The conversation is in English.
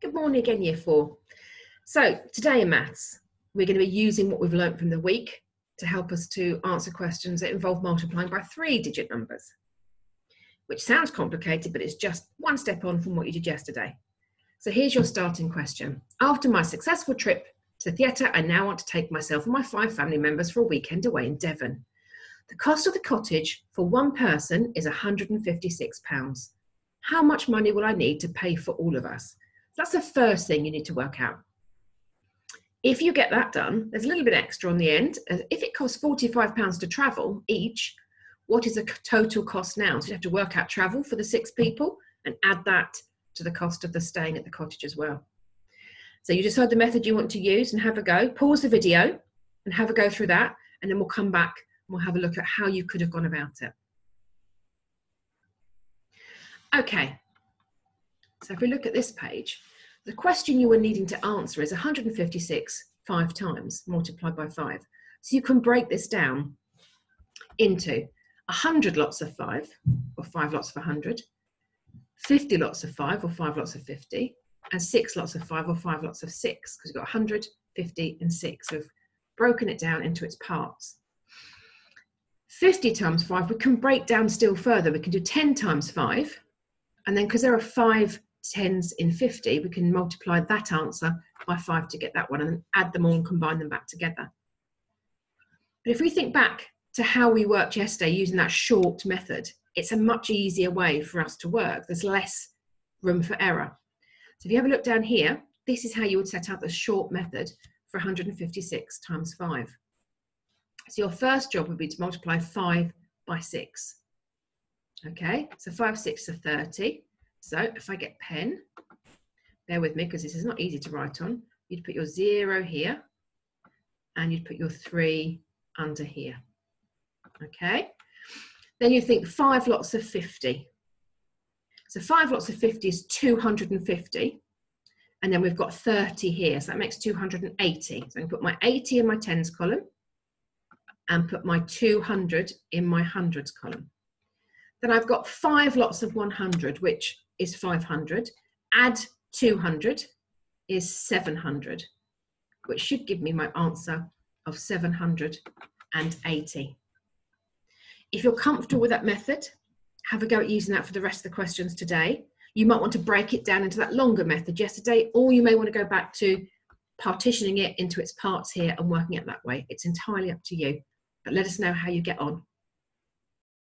Good morning again, Year 4. So today in maths, we're going to be using what we've learnt from the week to help us to answer questions that involve multiplying by 3-digit numbers, which sounds complicated, but it's just one step on from what you did yesterday. So here's your starting question. After my successful trip to the theatre, I now want to take myself and my 5 family members for a weekend away in Devon. The cost of the cottage for one person is £156. How much money will I need to pay for all of us? That's the first thing you need to work out. If you get that done, there's a little bit extra on the end. If it costs £45 to travel each, what is the total cost now? So you have to work out travel for the 6 people and add that to the cost of the staying at the cottage as well. So you decide the method you want to use and have a go. Pause the video and have a go through that, and then we'll come back and we'll have a look at how you could have gone about it. Okay, so if we look at this page, the question you were needing to answer is 156 5 times multiplied by 5. So you can break this down into 100 lots of 5, or 5 lots of 100, 50 lots of 5, or 5 lots of 50, and 6 lots of 5, or 5 lots of 6, because you've got 100, 50, and 6. So we've broken it down into its parts. 50 times 5, we can break down still further. We can do 10 times 5, and then because there are 5 10s in 50, we can multiply that answer by 5 to get that one, and then add them all and combine them back together. But if we think back to how we worked yesterday using that short method, it's a much easier way for us to work. There's less room for error. So if you have a look down here, this is how you would set out the short method for 156 times 5. So your first job would be to multiply 5 by 6. Okay, so 5 6 are 30. So if I get pen, bear with me because this is not easy to write on, you'd put your 0 here and you'd put your 3 under here. Okay, then you think 5 lots of 50. So 5 lots of 50 is 250, and then we've got 30 here, so that makes 280. So I can put my 80 in my tens column and put my 200 in my hundreds column. Then I've got 5 lots of 100, which is 500. Add 200 is 700, which should give me my answer of 780. If you're comfortable with that method, have a go at using that for the rest of the questions today. You might want to break it down into that longer method yesterday, or you may want to go back to partitioning it into its parts here and working it that way. It's entirely up to you, but let us know how you get on.